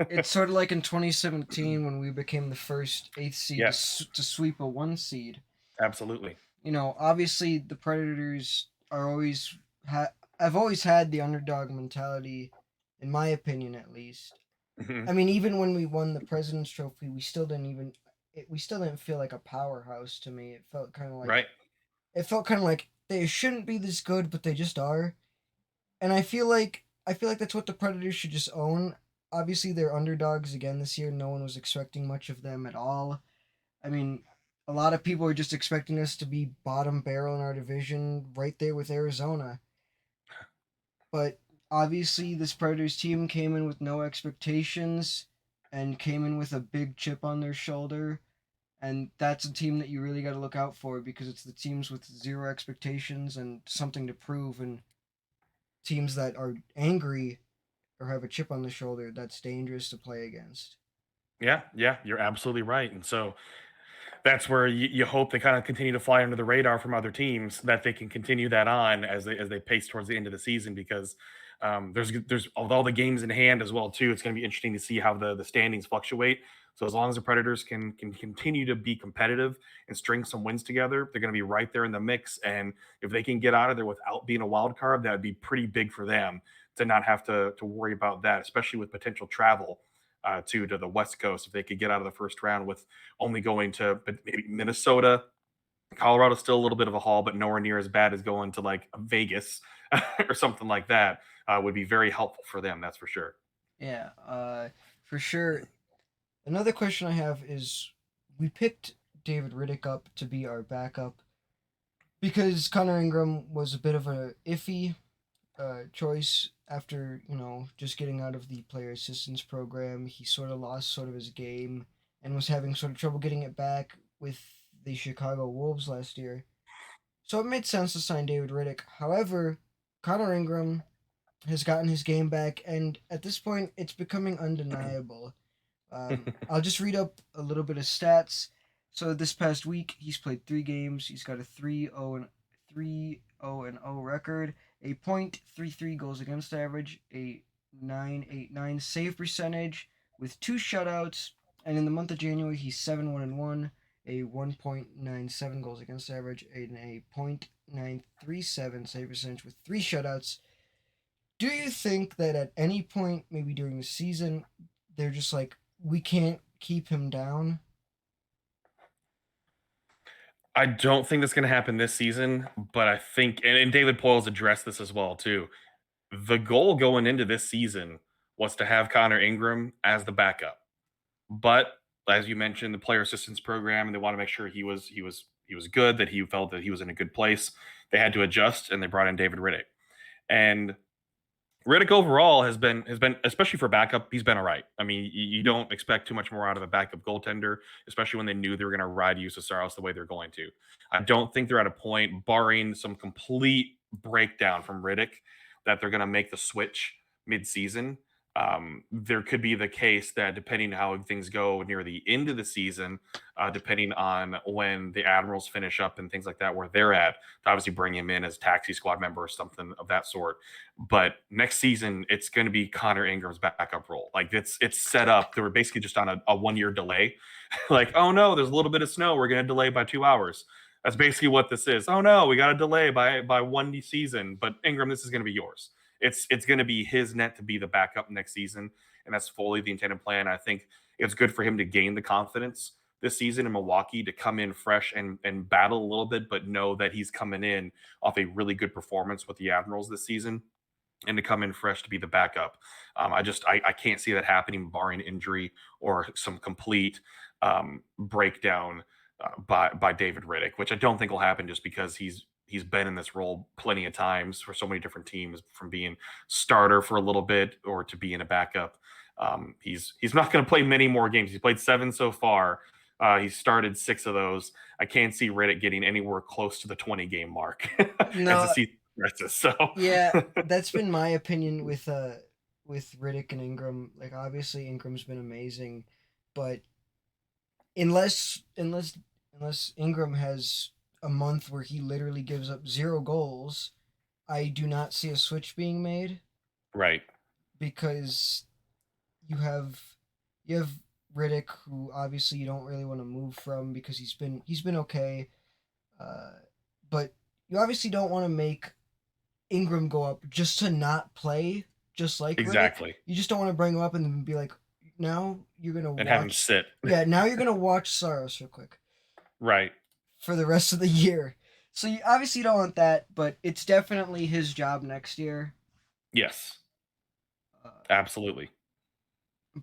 it's sort of like in 2017 when we became the first eighth seed Yes, to sweep a one seed. absolutely. Obviously the Predators are always I've always had the underdog mentality, in my opinion, at least. Mhm. I mean, even when we won the President's Trophy, we still didn't feel like a powerhouse to me. Right. It felt kind of like they shouldn't be this good, but they just are. And I feel like that's what the Predators should just own. Obviously, they're underdogs again this year. No one was expecting much of them at all. I mean, a lot of people are just expecting us to be bottom barrel in our division, right there with Arizona. But obviously, this Predators team came in with no expectations and came in with a big chip on their shoulder. And that's a team that you really got to look out for because it's the teams with zero expectations and something to prove, and teams that are angry or have a chip on the shoulder that's dangerous to play against. Yeah, yeah, you're absolutely right. And so that's where you hope they kind of continue to fly under the radar from other teams, that they can continue that on as they pace towards the end of the season, because there's all the games in hand as well too. It's going to be interesting to see how the standings fluctuate. So as long as the Predators can continue to be competitive and string some wins together, they're going to be right there in the mix. And if they can get out of there without being a wild card, that would be pretty big for them to not have to worry about that, especially with potential travel to the West Coast. If they could get out of the first round with only going to maybe Minnesota. Colorado's still a little bit of a haul, but nowhere near as bad as going to like Vegas or something like that. Would be very helpful for them. That's for sure. Yeah, for sure. Another question I have is we picked David Riddick up to be our backup because Conor Ingram was a bit of a iffy choice after just getting out of the player assistance program. He sort of lost sort of his game and was having sort of trouble getting it back with the Chicago Wolves last year. So it made sense to sign David Riddick. However, Conor Ingram has gotten his game back, and at this point, it's becoming undeniable. I'll just read up a little bit of stats. So this past week, he's played 3 games. He's got a 3-0 record, a .33 goals against average, a 989 save percentage with 2 shutouts, and in the month of January, he's 7-1-1, a 1.97 goals against average, and a .937 save percentage with 3 shutouts. Do you think that at any point, maybe during the season, they're just like, we can't keep him down? I don't think that's going to happen this season, but I think, and David Poyle's addressed this as well too. The goal going into this season was to have Connor Ingram as the backup, but as you mentioned, the player assistance program, and they want to make sure he was good, that he felt that he was in a good place. They had to adjust, and they brought in David Riddick. And Riddick overall has been, especially for backup, he's been all right. I mean, you don't expect too much more out of a backup goaltender, especially when they knew they were going to ride Saros the way they're going to. I don't think they're at a point, barring some complete breakdown from Riddick, that they're going to make the switch mid-season. There could be the case that depending on how things go near the end of the season, depending on when the Admirals finish up and things like that, where they're at, to obviously bring him in as taxi squad member or something of that sort. But next season, it's going to be Connor Ingram's backup role. Like it's set up. They were basically just on a 1 year delay. Like, oh no, there's a little bit of snow. We're going to delay by 2 hours. That's basically what this is. Oh no, we got to delay by one season. But Ingram, this is going to be yours. It's going to be his net to be the backup next season, and that's fully the intended plan. I think it's good for him to gain the confidence this season in Milwaukee, to come in fresh and battle a little bit, but know that he's coming in off a really good performance with the Admirals this season, and to come in fresh to be the backup. I can't see that happening barring injury or some complete breakdown by David Riddick, which I don't think will happen, just because he's been in this role plenty of times for so many different teams, from being starter for a little bit or to being a backup. He's not going to play many more games. He's played 7 so far. He started 6 of those. I can't see Riddick getting anywhere close to the 20 game mark as the No, season progresses. So yeah, that's been my opinion with Riddick and Ingram. Like obviously Ingram's been amazing, but unless Ingram has a month where he literally gives up 0 goals, I do not see a switch being made right. because you have you have Riddick, who obviously you don't really want to move from because he's been okay, uh, but you obviously don't want to make Ingram go up just to not play, just like Riddick. Exactly. You just don't want to bring him up and then be like, now you're gonna And have him watch. sit. Yeah, now you're gonna watch Saros real quick Right. for the rest of the year. So you obviously don't want that, but it's definitely his job next year. Yes. Uh, Absolutely.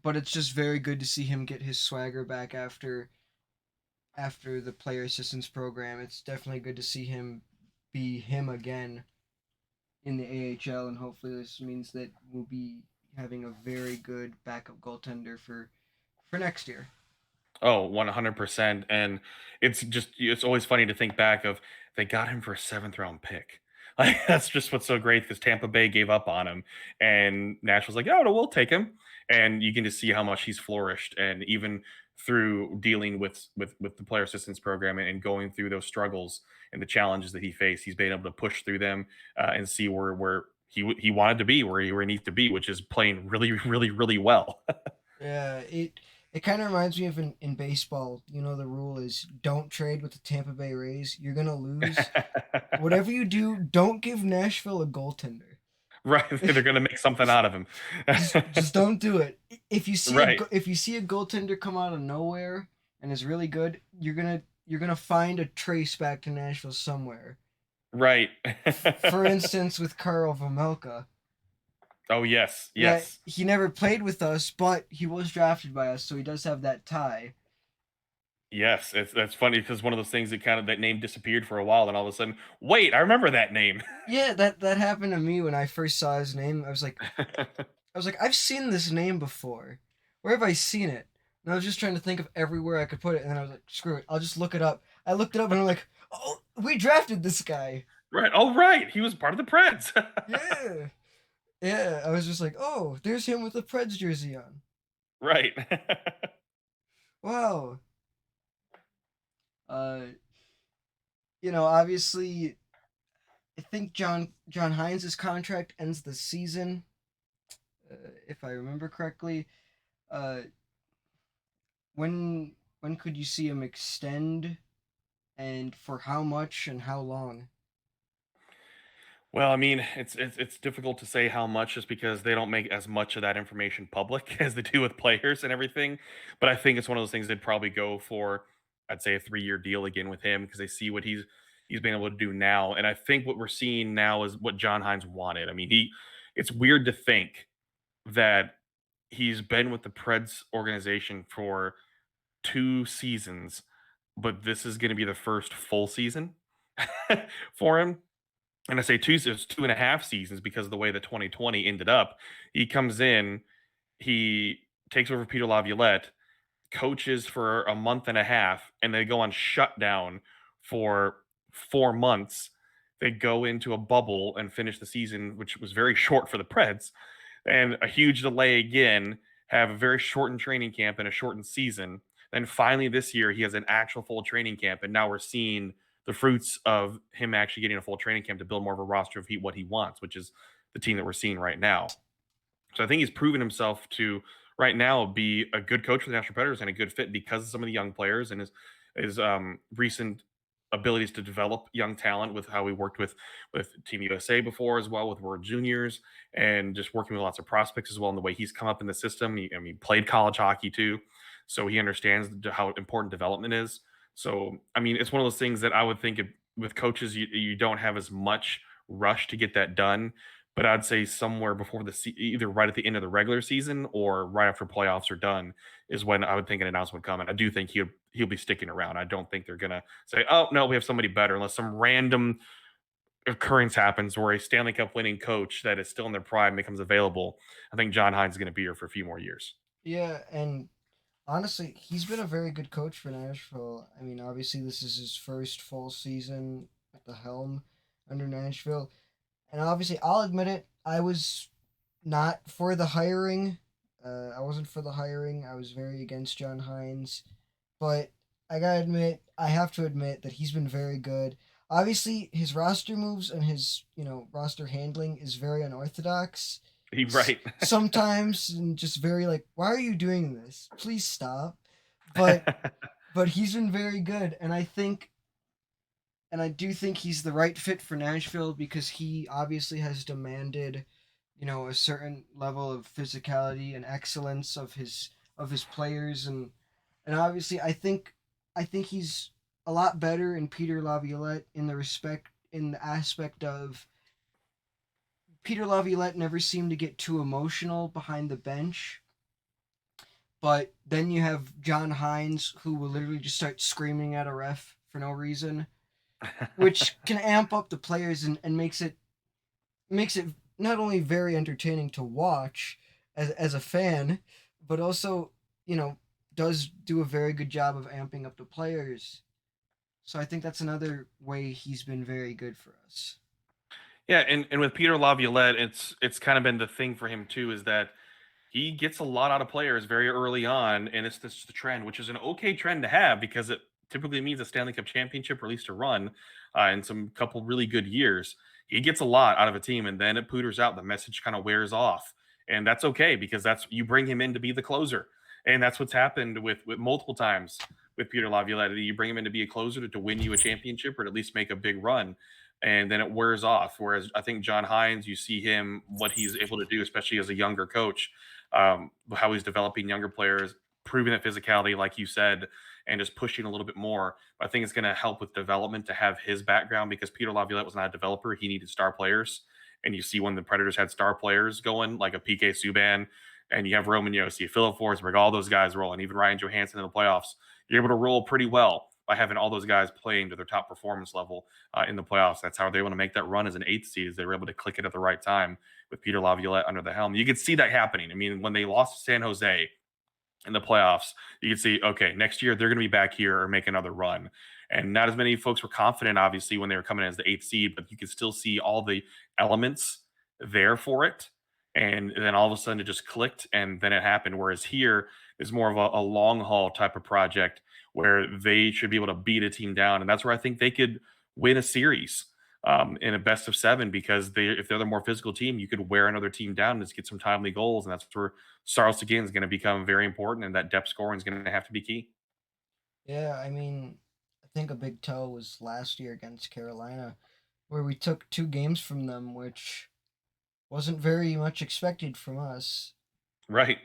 but it's just very good to see him get his swagger back after the player assistance program. It's definitely good to see him be him again in the AHL, and hopefully this means that we'll be having a very good backup goaltender for next year. Oh, 100%. And it's always funny to think back of they got him for a seventh round pick. Like that's just what's so great because Tampa Bay gave up on him and Nashville's like, oh no, we'll take him. And you can just see how much he's flourished. And even through dealing with the player assistance program and going through those struggles and the challenges that he faced, he's been able to push through them and see where he wanted to be, where he needs to be, which is playing really, really, really well. Yeah, it kind of reminds me of in baseball. You know, the rule is don't trade with the Tampa Bay Rays. You're gonna lose. Whatever you do, don't give Nashville a goaltender. Right, they're gonna make something out of him. Just don't do it. Right, If you see a goaltender come out of nowhere and is really good, you're gonna find a trace back to Nashville somewhere. right. For instance, with Karl Vejmelka. Oh, yes, Yeah, yes, he never played with us, but he was drafted by us, so he does have that tie. yes, it's that's funny because one of those things that that name disappeared for a while, and all of a sudden, wait, I remember that name. Yeah, that happened to me when I first saw his name. I was like, I've seen this name before. Where have I seen it? And I was just trying to think of everywhere I could put it, and then I was like, screw it, I'll just look it up. I looked it up, and I'm like, oh, we drafted this guy. Right, oh, right, he was part of the Preds. Yeah, yeah. I was just like, oh, there's him with the Preds jersey on. Right. Wow. Uh, obviously, I think John Hines' contract ends the season, if I remember correctly. Uh, when could you see him extend, and for how much and how long? Well, I mean, it's difficult to say how much just because they don't make as much of that information public as they do with players and everything. But I think it's one of those things they'd probably go for, I'd say a 3-year deal again with him because they see what he's been able to do now. And I think what we're seeing now is what John Hines wanted. I mean, it's weird to think that he's been with the Preds organization for 2 seasons, but this is going to be the first full season for him. And I say two, it's 2.5 seasons because of the way the 2020 ended up. He comes in, he takes over Peter Laviolette, coaches for a month and a half, and they go on shutdown for 4 months. They go into a bubble and finish the season, which was very short for the Preds, and a huge delay again, have a very shortened training camp and a shortened season. Then finally this year, he has an actual full training camp, and now we're seeing the fruits of him actually getting a full training camp to build more of a roster of what he wants, which is the team that we're seeing right now. So I think he's proven himself to right now be a good coach for the Nashville Predators and a good fit because of some of the young players and his recent abilities to develop young talent with how we worked with Team USA before as well with World Juniors and just working with lots of prospects as well and the way he's come up in the system. I mean, played college hockey too, so he understands how important development is. So I mean, it's one of those things that I would think with coaches you don't have as much rush to get that done, but I'd say somewhere before either right at the end of the regular season or right after playoffs are done is when I would think an announcement would come. And I do think he'll be sticking around. I don't think they're gonna say, "Oh no, we have somebody better," unless some random occurrence happens where a Stanley Cup winning coach that is still in their prime becomes available. I think John Hines is going to be here for a few more years. Yeah, and honestly, he's been a very good coach for Nashville. I mean, obviously, this is his first full season at the helm under Nashville. And obviously, I'll admit it, I was not for the hiring. I wasn't for the hiring. I was very against John Hines. But I gotta admit, I have to admit that he's been very good. Obviously, his roster moves and his, roster handling is very unorthodox. Right. Sometimes and just very like, why are you doing this? Please stop. But but he's been very good, and I think and I do think he's the right fit for Nashville because he obviously has demanded, a certain level of physicality and excellence of his players, and obviously I think he's a lot better in Peter Laviolette in the aspect of Peter Laviolette never seemed to get too emotional behind the bench. But then you have John Hines, who will literally just start screaming at a ref for no reason, which can amp up the players and makes it not only very entertaining to watch as a fan, but also you know does do a very good job of amping up the players. So I think that's another way he's been very good for us. Yeah, and with Peter Laviolette, it's kind of been the thing for him too, is that he gets a lot out of players very early on, and it's this the trend, which is an okay trend to have because it typically means a Stanley Cup championship or at least a run, and some couple really good years. He gets a lot out of a team, and then it peters out. The message kind of wears off, and that's okay because that's you bring him in to be the closer, and that's what's happened with multiple times with Peter Laviolette. You bring him in to be a closer to win you a championship or to at least make a big run, and then it wears off. Whereas I think John Hines, you see him what he's able to do, especially as a younger coach, how he's developing younger players, proving that physicality, like you said, and just pushing a little bit more. I think it's going to help with development to have his background because Peter Laviolette was not a developer. He needed star players. And you see when the Predators had star players going, like a PK Subban, and you have Roman Josi, Philip Forsberg, all those guys rolling, even Ryan Johansson in the playoffs, you're able to roll pretty well by having all those guys playing to their top performance level in the playoffs. That's how they want to make that run as an eighth seed, is they were able to click it at the right time with Peter Laviolette under the helm. You could see that happening. I mean, when they lost to San Jose in the playoffs, you could see, okay, next year they're going to be back here or make another run. And not as many folks were confident, obviously, when they were coming in as the eighth seed, but you could still see all the elements there for it. And then all of a sudden it just clicked and then it happened. Whereas here is more of a long haul type of project where they should be able to beat a team down. And that's where I think they could win a series in a best of seven because if they're the more physical team, you could wear another team down and just get some timely goals. And that's where Sarles again is going to become very important, and that depth scoring is going to have to be key. Yeah, I mean, I think a big tell was last year against Carolina, where we took two games from them, which wasn't very much expected from us, Right.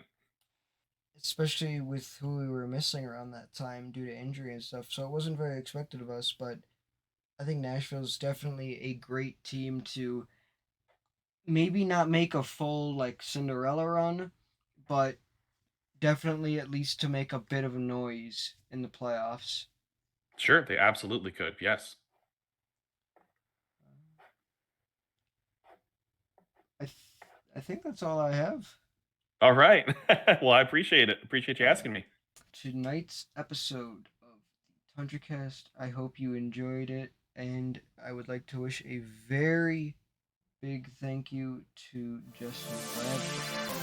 especially with who we were missing around that time due to injury and stuff. So it wasn't very expected of us, but I think Nashville's definitely a great team to maybe not make a full like Cinderella run, but definitely at least to make a bit of a noise in the playoffs. Sure. They absolutely could. Yes. I th- I think that's all I have. All right. Well, I appreciate it. Appreciate you Yeah. asking me. Tonight's episode of the TundraCast. I hope you enjoyed it, and I would like to wish a very big thank you to Justin Bradford.